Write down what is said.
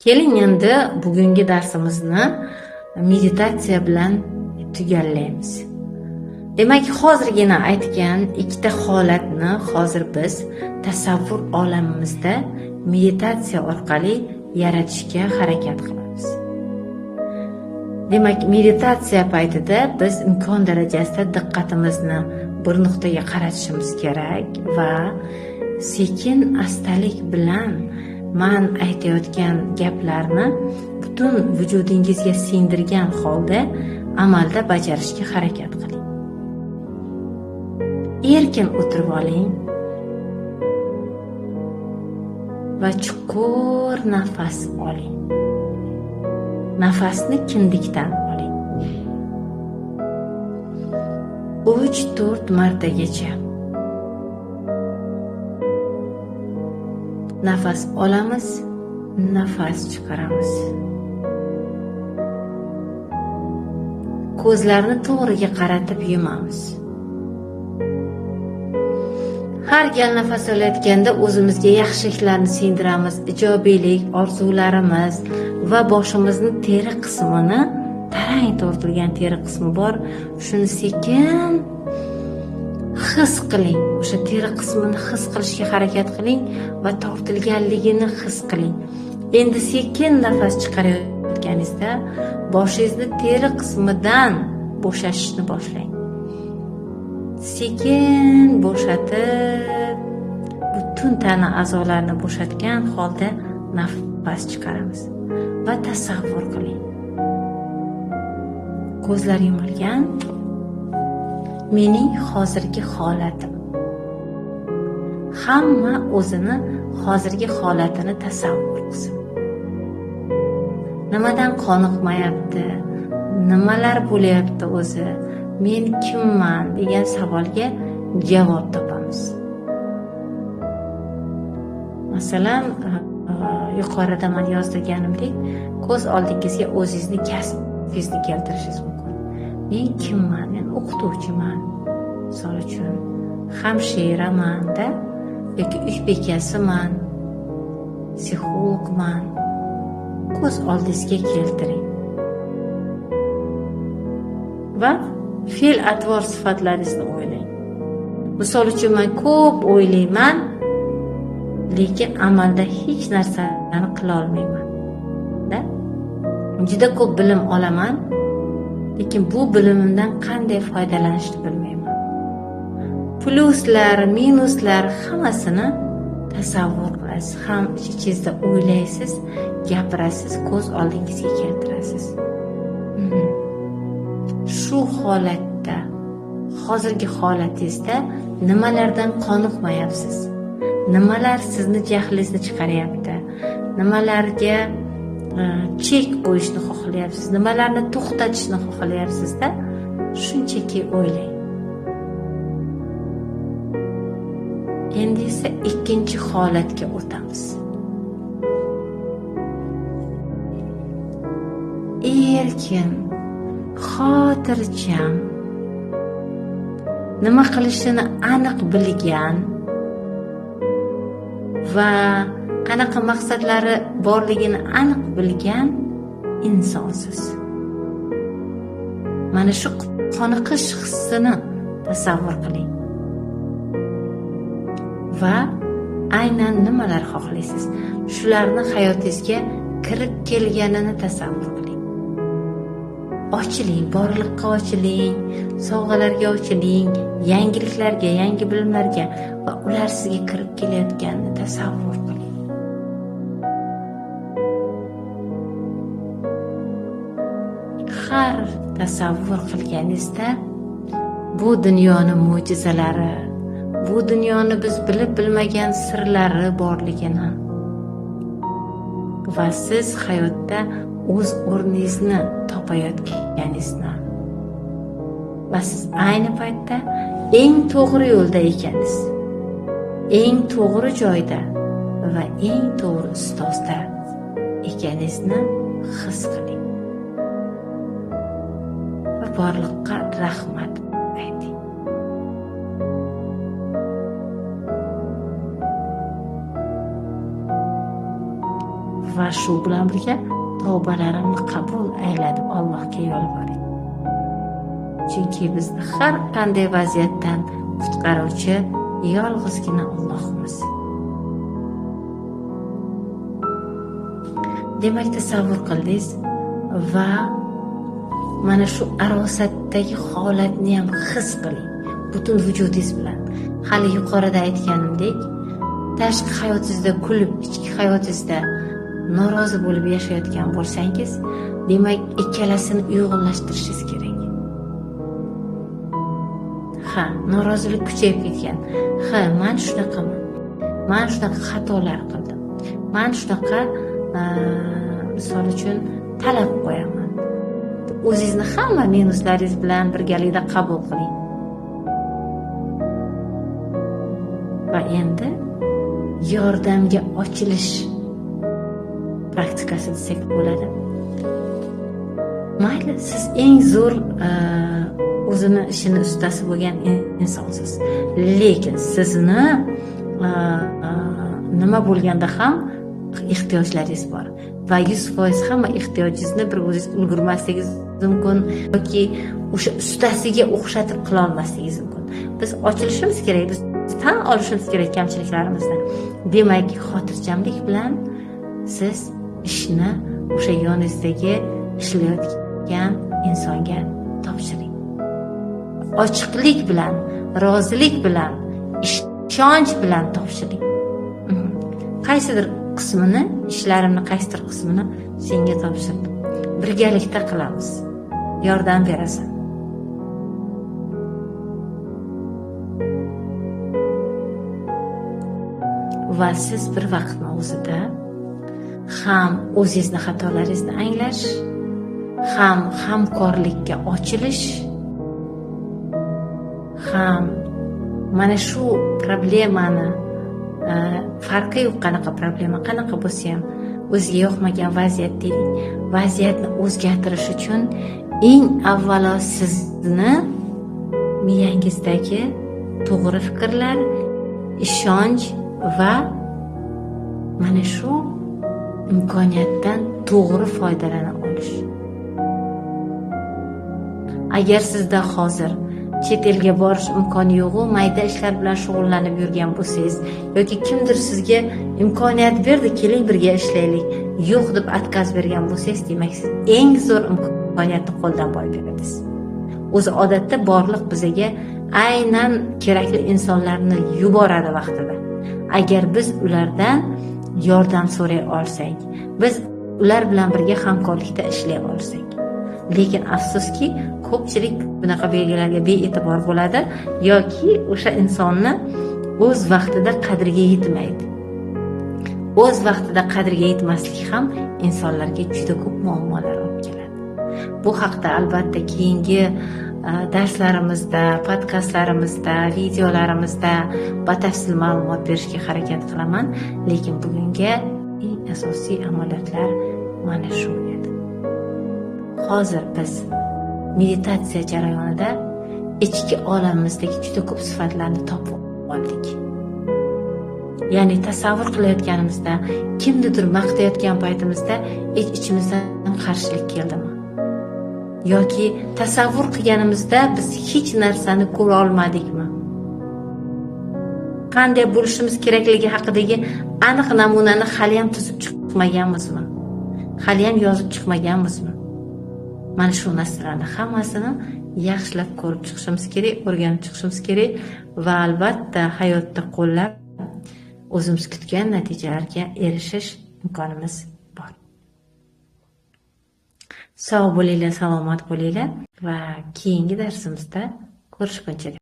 Keling endi bugungi darsimizni meditatsiya bilan tugallaymiz. Demak, hozirgina aytgan ikkita holatni hozir biz tasavvur olamimizda meditatsiya orqali yaratishga harakat qilamiz. Demak, meditatsiya paytida biz imkon darajasida diqqatimizni bir nuqtaga qaratishimiz kerak va sekin astalik bilan men aytayotgan gaplarni butun vujudingizga singdirgan holda amalda bajarishga harakat qiling. Erkin o'tirib oling va chuqur nafas oling. Nafasni kindikdan oling. 3-4 martagacha. Nafas olamiz, nafas chiqaramiz. Ko'zlarni to'g'riga qaratib yumamiz. Har gal nafas olayotganda o'zimizga yaxshiliklarni singdiramiz, ijobiylik, orzularimiz va boshimizni teri qismini, tarang tortilgan teri qismi bor, shuni sekin his qiling. O'sha teri qismini his qilishga harakat qiling va tortilganligini his qiling. Endi sekin nafas chiqarayotganingizda boshingizni teri qismidan bo'shashishni boshlang. Sekin bo'shatib, butun tana a'zolarini bo'shatgan holda nafas chiqaramiz va tasavvur qiling. Ko'zlar yumilgan. Mening hozirgi holatim. Hamma o'zini hozirgi holatini tasavvur qilsin. Nimadan qoniqmayapti? Nimalar bo'layapti o'zi? Men kimman degan savolga javob topamiz. Masalan, yuqorida men yozdirganimdek, ko'z oldingizga o'zingizni kasbingizni keltirishingiz mumkin. Men kimman? Men o'qituvchiman. Misol uchun, hamshiraman-da yoki uy bekasiman, psixologman. Ko'z oldingizga keltiring. Va fe'l-atvor sifatlaringizni o'ylang. Misol uchun, men ko'p o'ylayman, lekin amalda hech narsani qila olmayman. Juda ko'p bilim olaman, lekin bu bilimimdan qanday foydalanishni bilmayman. Pluslar, minuslar hammasini tasavvur qilasiz. Ham ichingizda o'ylaysiz, gapirasiz, ko'z oldingizga keltirasiz. Shu holatda, hozirgi holatingizda nimalardan qoniqmayapsiz? Nimalar sizni jahlingizni chiqaryapti? Nimalarga chek qo'yishni xohlayapsiz? Nimalarni to'xtatishni xohlayapsiz-da? Shunchaki o'ylang. Endi esa ikkinchi holatga o'tamiz. Erkin, xotirjam, nima qilishini aniq bilgan va qanaqa maqsadlari borligini aniq bilgan insonsiz. Mana shu qoniqish hissini tasavvur qiling. Va aynan nimalar xohlaysiz? Shularni hayotingizga kirib kelganini tasavvur qiling. Ochiling, borliqqa ochiling, sovg'alarga ochiling, yangiliklarga, yangi bilimlarga va ular sizga kirib kelayotganini tasavvur qiling. Har tasavvur qilganingizda bu dunyoning mo'jizalari, bu dunyoni biz bilib bilmagan sirlari borligini va siz hayotda o'z o'rningizni topayotganingizni va siz ayni paytda eng to'g'ri yo'lda ekansiz, eng to'g'ri joyda va eng to'g'ri ustozda ekaningizni his qiling va borliqqa rahmat ayting. va shu bilan birga tavbalarimni qabul ayla deb Allohga yolboring. Chunki bizni har qanday vaziyatdan qutqaruvchi yolg'izgina Allohimiz. Demak, tasavvur qildingiz va mana shu arosatdagi holatni ham his qiling butun vujudingiz bilan. Hali yuqorida aytganimdek, tashqi hayotingizda kulib, ichki hayotingizda norozi bo'lib yashayotgan bo'lsangiz, demak ikkalasini uyg'unlashtirishingiz kerak. Norozilik kuchayib ketgan. Men shunaqaman. Men shunaqa xatolar qildim. Men shunaqa misol uchun talab qo'yaman. O'zingizni hamma minuslaringiz bilan birgalikda qabul qiling. Va endi yordamga ochilish praktikasi desak bo'ladi. Mayli, siz eng zo'r o'zini ishini ustasi bo'lgan insonsiz. Lekin sizni nima bo'lganda ham ehtiyojlaringiz bor va 100% hamma ehtiyojingizni bir o'zingiz ulgurmasligingiz mumkin yoki o'sha ustasiga o'xshatib qila olmasligingiz mumkin. Biz ochilishimiz kerak, biz tan olishimiz kerak kamchiliklarimizni. Demak, xotirjamlik bilan siz ishni o'sha yoningizdagi ishlayotgan insonga topshiring. Ochiqlik bilan, rozilik bilan, ishonch bilan topshiring. Qaysidir qismini, ishlarimni qaysidir qismini senga topshirdim. Birgalikda qilamiz. Yordam berasan. Va siz bir vaqtni o'zida ham o'zingizni xatolaringizni anglash, ham hamkorlikka ochilish, ham mana shu problemani farqi yo'q, qanaqa problema, qanaqa bo'lsa ham o'ziga yoqmagan vaziyat deylik. Vaziyatni o'zgartirish uchun eng avvalo sizni miyangizdagi to'g'ri fikrlar, ishonch va mana shu imkoniyatdan to'g'ri foydalana olish. Agar sizda hozir chet elga borish imkoni yo'q, mayda ishlar bilan shug'ullanib yurgan bo'lsangiz yoki kimdir sizga imkoniyat berdi, keling birga ishlaylik, yo'q deb отказ bergan bo'lsangiz, demak siz eng zo'r imkoniyatni qo'ldan boy berdingiz. O'zi odatda borliq bizga aynan kerakli insonlarni yuboradi vaqtida. Agar biz ulardan yordam so'ray olsak, biz ular bilan birga hamkorlikda ishlay olsak. Lekin afsuski, ko'pchilik bunaqa belgilarga bee'tibor bo'ladi yoki o'sha insonni o'z vaqtida qadriga yetmaydi. O'z vaqtida qadriga yetmaslik ham insonlarga juda ko'p muammolar olib keladi. Bu haqda albatta keyingi darslarimizda, podkastlarimizda, videolarimizda batafsil ma'lumot berishga harakat qilaman, lekin bugungi eng asosiy amaliyotlar mana shu edi. Hozir biz meditatsiya jarayonida ichki olamimizdagi juda ko'p sifatlarni topib oldik. Ya'ni tasavvur qilayotganimizda, kimnidir maqtayotgan paytimizda ichimizdan qarshilik keldimi? Yoki tasavvur qilganimizda biz hech narsani ko'ra olmadikmi? Qanday bo'lishimiz kerakligi haqidagi aniq namunani hali ham tuzib chiqmaganmizmi? Hali ham yozib chiqmaganmizmi? Mana shu narsalarni hammasini yaxshilab ko'rib chiqishimiz kerak, o'rganib chiqishimiz kerak va albatta hayotda qo'llab o'zimiz kutgan natijalarga erishish imkonimiz bor. Sog' bo'linglar, salomat bo'linglar va keyingi darsimizda ko'rishguncha